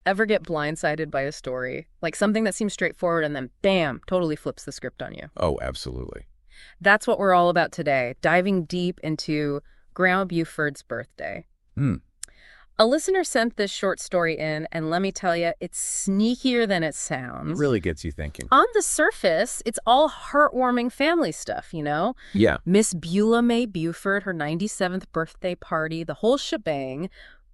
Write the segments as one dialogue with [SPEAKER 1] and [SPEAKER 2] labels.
[SPEAKER 1] Ever get blindsided by a story? Like something that seems straightforward and then bam, totally flips the script on you.
[SPEAKER 2] Oh, absolutely.
[SPEAKER 1] That's what we're all about today, diving deep into Grandma Buford's birthday.
[SPEAKER 2] Hmm.
[SPEAKER 1] A listener sent this short story in, and let me tell you, it's sneakier than it
[SPEAKER 2] It
[SPEAKER 1] sounds.
[SPEAKER 2] really gets you thinking.
[SPEAKER 1] On the surface, it's all heartwarming family stuff, you know?
[SPEAKER 2] Yeah.
[SPEAKER 1] Miss Beulah May Buford, her 97th birthday party, the whole shebang.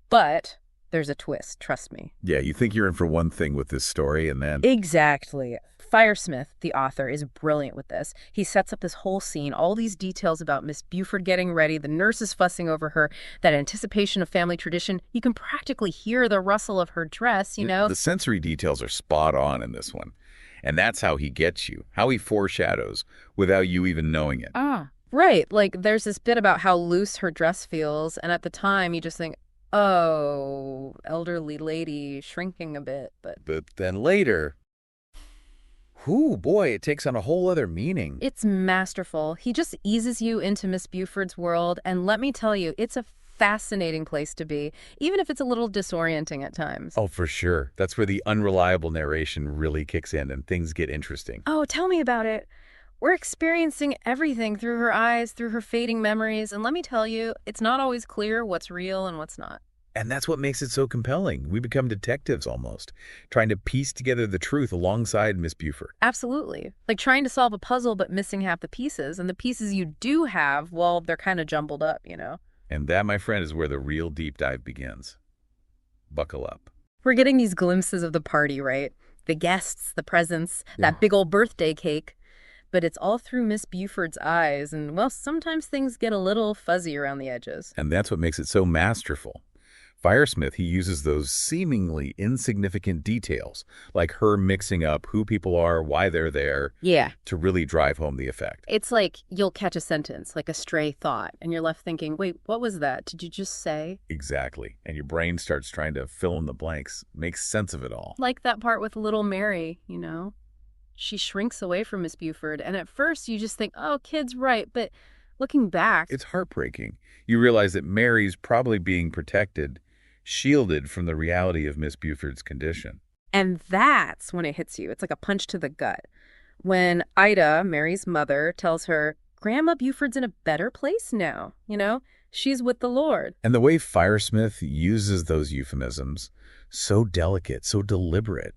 [SPEAKER 1] But there's a twist, trust me.
[SPEAKER 2] Yeah, you think you're in for one thing with this story, and then
[SPEAKER 1] Exactly. Firesmith, the author, is brilliant with this. He sets up this whole scene, all these details about Miss Buford getting ready, the nurses fussing over her, that anticipation of family tradition. You can practically hear the rustle of her dress, you know?
[SPEAKER 2] the sensory details are spot on in this one. And that's how he gets you, how he foreshadows without you even knowing it.
[SPEAKER 1] Ah. Right. Like, there's this bit about how loose her dress feels, and at the time, you just think, oh, elderly lady shrinking a bit, but
[SPEAKER 2] But then later, whoo, boy, it takes on a whole other meaning.
[SPEAKER 1] it's masterful. He just eases you into Miss Buford's world, and let me tell you, it's a fascinating place to be, even if it's a little disorienting at times.
[SPEAKER 2] Oh, for sure. That's where the unreliable narration really kicks in and things get interesting.
[SPEAKER 1] Oh, tell me about it. We're experiencing everything through her eyes, through her fading memories, and let me tell you, it's not always clear what's real and what's not.
[SPEAKER 2] And that's what makes it so compelling. We become detectives almost, trying to piece together the truth alongside Miss Buford.
[SPEAKER 1] Absolutely. Like trying to solve a puzzle but missing half the pieces, and the pieces you do have, well, they're kind of jumbled up, you know?
[SPEAKER 2] And that, my friend, is where the real deep dive begins. Buckle up.
[SPEAKER 1] We're getting these glimpses of the party, right? The guests, the presents,
[SPEAKER 2] Yeah.
[SPEAKER 1] that big old birthday cake. But it's all through Miss Buford's eyes, and, well, sometimes things get a little fuzzy around the edges.
[SPEAKER 2] And that's what makes it so masterful. Firesmith, he uses those seemingly insignificant details, like her mixing up who people are, why they're there,
[SPEAKER 1] Yeah.
[SPEAKER 2] to really drive home the effect.
[SPEAKER 1] It's like you'll catch a sentence, like a stray thought, and you're left thinking, wait, what was that? Did you just say?
[SPEAKER 2] Exactly. And your brain starts trying to fill in the blanks, make sense of it all.
[SPEAKER 1] Like that part with little Mary, you know? She shrinks away from Miss Buford, and at first you just think, oh, kid's right, but looking back,
[SPEAKER 2] It's heartbreaking. You realize that Mary's probably being protected, shielded from the reality of Miss Buford's condition.
[SPEAKER 1] and that's when it hits you. It's like a punch to the gut. When Ida, Mary's mother, tells her, Grandma Buford's in a better place now, you know? She's with the Lord.
[SPEAKER 2] And the way Firesmith uses those euphemisms, so delicate, so deliberate.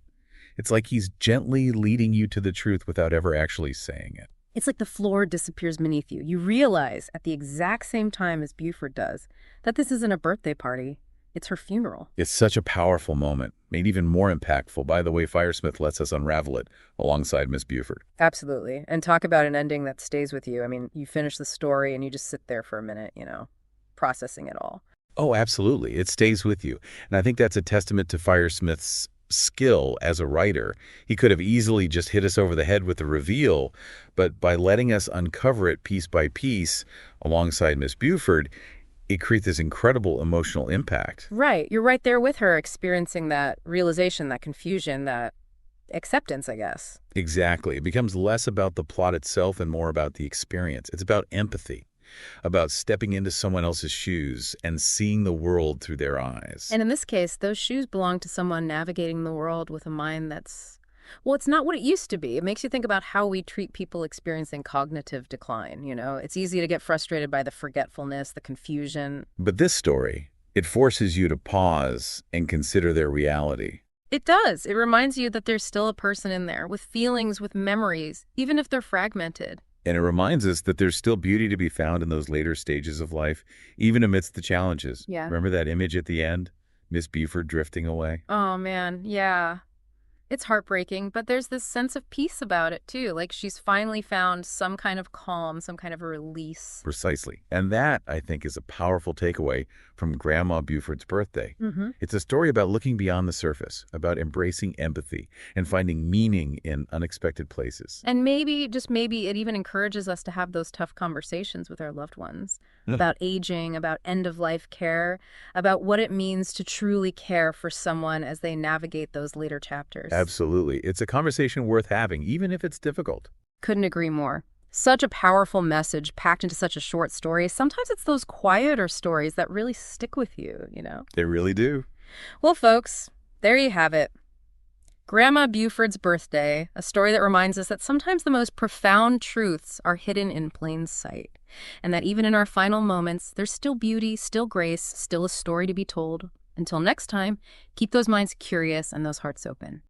[SPEAKER 2] It's like he's gently leading you to the truth without ever actually saying it.
[SPEAKER 1] It's like the floor disappears beneath you. You realize at the exact same time as Buford does that this isn't a birthday party. It's her funeral.
[SPEAKER 2] It's such a powerful moment, made even more impactful by the way Firesmith lets us unravel it alongside Miss Buford.
[SPEAKER 1] Absolutely. And talk about an ending that stays with you. I mean, you finish the story and you just sit there for a minute, you know, processing it all.
[SPEAKER 2] Oh, absolutely. It stays with you. And I think that's a testament to Firesmith's skill as a writer. He could have easily just hit us over the head with the reveal, but by letting us uncover it piece by piece alongside Miss Buford, it creates this incredible emotional impact.
[SPEAKER 1] Right. You're right there with her, experiencing that realization, that confusion, that acceptance, I guess.
[SPEAKER 2] Exactly. It becomes less about the plot itself and more about the experience. It's about empathy, about stepping into someone else's shoes and seeing the world through their eyes.
[SPEAKER 1] And in this case, those shoes belong to someone navigating the world with a mind that's, well, it's not what it used to be. It makes you think about how we treat people experiencing cognitive decline, you know? It's easy to get frustrated by the forgetfulness, the confusion.
[SPEAKER 2] But this story, it forces you to pause and consider their reality.
[SPEAKER 1] It does. It reminds you that there's still a person in there with feelings, with memories, even if they're fragmented.
[SPEAKER 2] And it reminds us that there's still beauty to be found in those later stages of life, even amidst the challenges.
[SPEAKER 1] Yeah.
[SPEAKER 2] Remember that image at the end? Miss Buford drifting away?
[SPEAKER 1] Oh, man. Yeah. It's heartbreaking, but there's this sense of peace about it, too. Like she's finally found some kind of calm, some kind of a release.
[SPEAKER 2] Precisely. And that, I think, is a powerful takeaway from Grandma Buford's birthday.
[SPEAKER 1] Mm-hmm.
[SPEAKER 2] It's a story about looking beyond the surface, about embracing empathy and finding meaning in unexpected places.
[SPEAKER 1] And maybe, just maybe, it even encourages us to have those tough conversations with our loved ones about aging, about end-of-life care, about what it means to truly care for someone as they navigate those later chapters.
[SPEAKER 2] Absolutely. It's a conversation worth having, even if it's difficult.
[SPEAKER 1] Couldn't agree more. Such a powerful message packed into such a short story. Sometimes it's those quieter stories that really stick with you, you know?
[SPEAKER 2] They really do.
[SPEAKER 1] Well, folks, There you have it. Grandma Buford's Birthday, a story that reminds us that sometimes the most profound truths are hidden in plain sight, and that even in our final moments, there's still beauty, still grace, still a story to be told. Until next time, keep those minds curious and those hearts open.